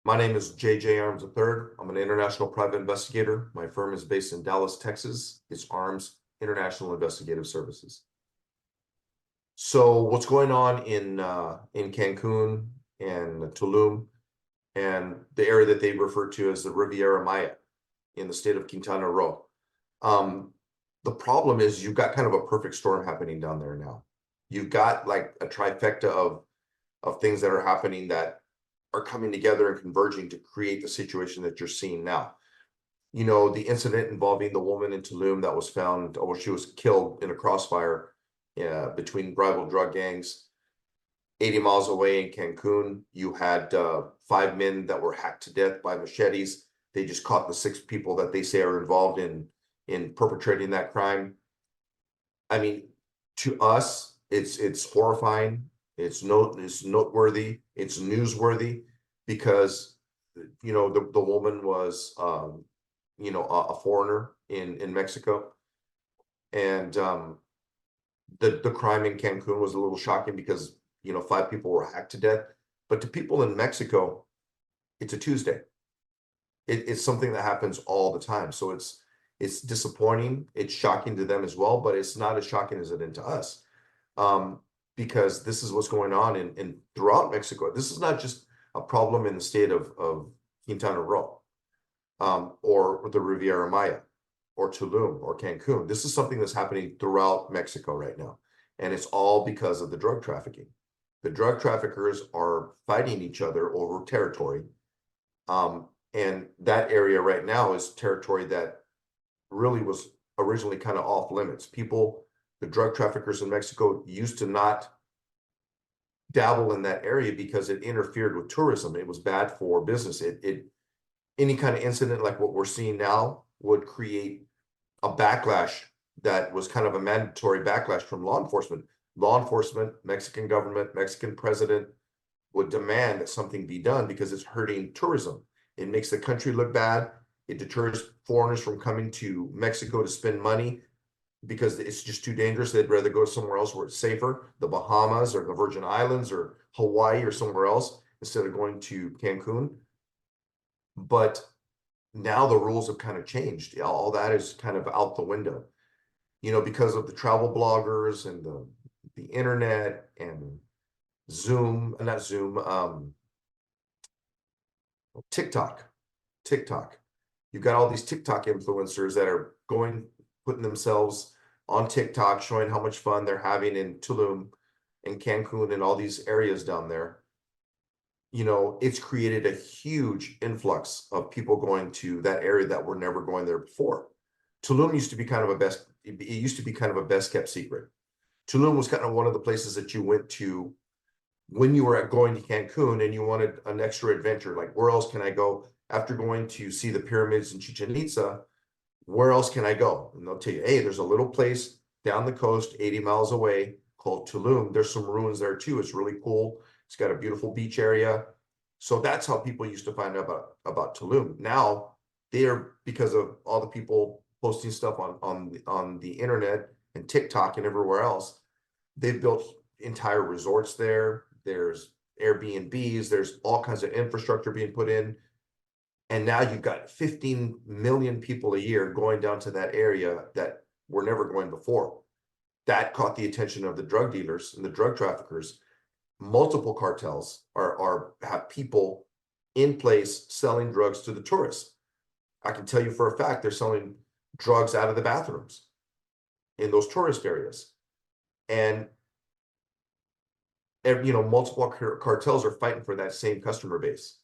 My name is JJ Arms III. I'm an international private investigator. My firm is based in Dallas, Texas. It's Arms International Investigative Services. So what's going on in Cancun and Tulum and the area that they refer to as the Riviera Maya in the state of Quintana Roo? The problem is you've got kind of a perfect storm happening down there now. You've got like a trifecta of things that are happening that are coming together and converging to create the situation that you're seeing now. You know, the incident involving the woman in Tulum that was found, or she was killed in a crossfire between rival drug gangs. 80 miles away in Cancun, you had 5 men that were hacked to death by machetes. They just caught the 6 people that they say are involved in perpetrating that crime. I mean, to us, it's horrifying. It's noteworthy. It's newsworthy because the woman was a foreigner in Mexico, and the crime in Cancun was a little shocking because 5 people were hacked to death. But to people in Mexico, it's a Tuesday. It's something that happens all the time. So it's disappointing. It's shocking to them as well, but it's not as shocking as it is to us. Because this is what's going on in throughout Mexico. This is not just a problem in the state of Quintana Roo, or the Riviera Maya, or Tulum, or Cancun. This is something that's happening throughout Mexico right now, and it's all because of the drug trafficking. The drug traffickers are fighting each other over territory, and that area right now is territory that really was originally kind of off limits. The drug traffickers in Mexico used to not dabble in that area because it interfered with tourism. It was bad for business. Any kind of incident like what we're seeing now would create a backlash that was kind of a mandatory backlash from law enforcement. Law enforcement, Mexican government, Mexican president would demand that something be done because it's hurting tourism. It makes the country look bad. It deters foreigners from coming to Mexico to spend money because it's just too dangerous. They'd rather go somewhere else where it's safer, the Bahamas or the Virgin Islands or Hawaii or somewhere else, instead of going to Cancun. But now the rules have kind of changed. All that is kind of out the window, because of the travel bloggers and the internet and Zoom, not Zoom, TikTok. You've got all these TikTok influencers that are putting themselves on TikTok, showing how much fun they're having in Tulum and Cancun and all these areas down there. It's created a huge influx of people going to that area that were never going there before. Tulum used to be kind of it used to be kind of a best kept secret. Tulum was kind of one of the places that you went to when you were going to Cancun and you wanted an extra adventure. Like, where else can I go after going to see the pyramids in Chichen Itza? Where else can I go? And they'll tell you, hey, there's a little place down the coast, 80 miles away, called Tulum. There's some ruins there too. It's really cool. It's got a beautiful beach area. So that's how people used to find out about Tulum. Now because of all the people posting stuff on the internet and TikTok and everywhere else, they've built entire resorts there. There's Airbnbs, there's all kinds of infrastructure being put in. And now you've got 15 million people a year going down to that area that were never going before. That caught the attention of the drug dealers and the drug traffickers. Multiple cartels have people in place selling drugs to the tourists. I can tell you for a fact they're selling drugs out of the bathrooms in those tourist areas. And multiple cartels are fighting for that same customer base.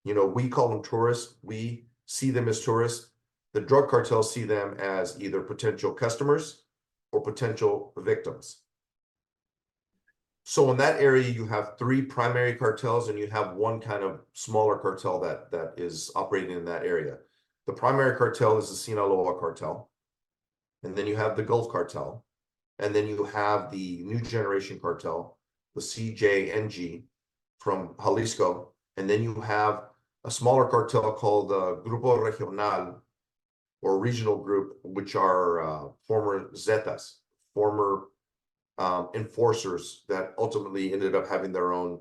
We call them tourists. We see them as tourists. The drug cartels see them as either potential customers or potential victims. So in that area, you have 3 primary cartels and you have one kind of smaller cartel that is operating in that area. The primary cartel is the Sinaloa cartel. And then you have the Gulf cartel. And then you have the new generation cartel, the CJNG from Jalisco. And then you have a smaller cartel called the Grupo Regional, or regional group, which are former Zetas, former enforcers that ultimately ended up having their own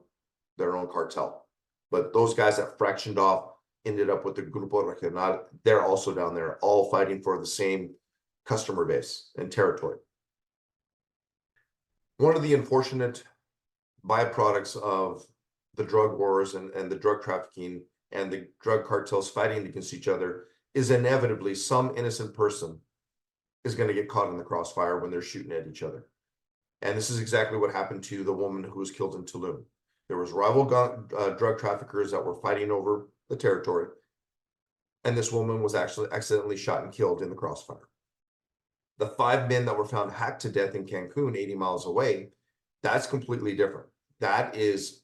cartel. But those guys that fractioned off ended up with the Grupo Regional. They're also down there, all fighting for the same customer base and territory. One of the unfortunate byproducts of the drug wars and the drug trafficking and the drug cartels fighting against each other is inevitably some innocent person is going to get caught in the crossfire when they're shooting at each other. And this is exactly what happened to the woman who was killed in Tulum. There was rival drug traffickers that were fighting over the territory, and this woman was actually accidentally shot and killed in the crossfire. The 5 men that were found hacked to death in Cancun, 80 miles away, that's completely different. That is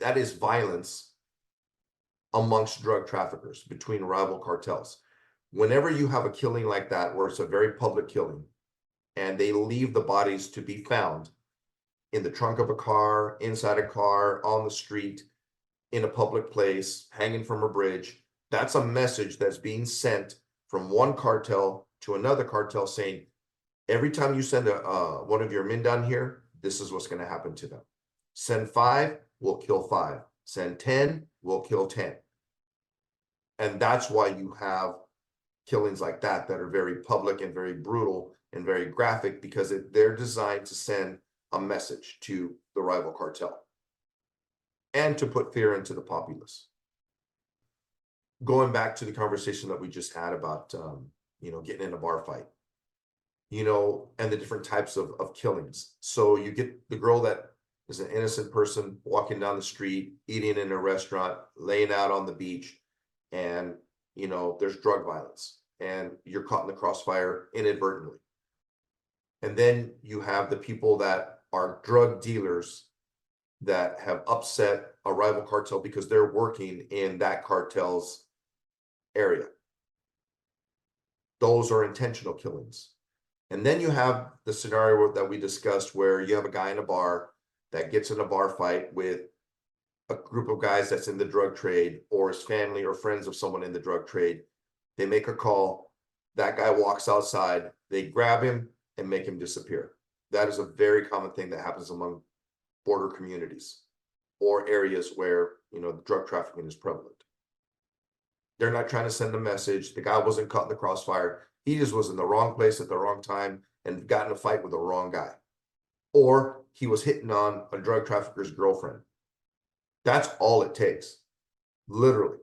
violence amongst drug traffickers between rival cartels. Whenever you have a killing like that, where it's a very public killing, and they leave the bodies to be found in the trunk of a car, inside a car, on the street, in a public place, hanging from a bridge, that's a message that's being sent from one cartel to another cartel saying, every time you send one of your men down here, this is what's going to happen to them. Send 5, we'll kill 5. Send 10, we'll kill 10. And that's why you have killings like that are very public and very brutal and very graphic, because they're designed to send a message to the rival cartel and to put fear into the populace. Going back to the conversation that we just had about, getting in a bar fight, and the different types of killings. So you get the girl that is an innocent person walking down the street, eating in a restaurant, laying out on the beach, and, there's drug violence, and you're caught in the crossfire inadvertently. And then you have the people that are drug dealers that have upset a rival cartel because they're working in that cartel's area. Those are intentional killings. And then you have the scenario that we discussed where you have a guy in a bar that gets in a bar fight with a group of guys that's in the drug trade, or his family or friends of someone in the drug trade. They make a call, that guy walks outside, they grab him and make him disappear. That is a very common thing that happens among border communities or areas where, the drug trafficking is prevalent. They're not trying to send a message. The guy wasn't caught in the crossfire. He just was in the wrong place at the wrong time and got in a fight with the wrong guy. Or he was hitting on a drug trafficker's girlfriend. That's all it takes, literally.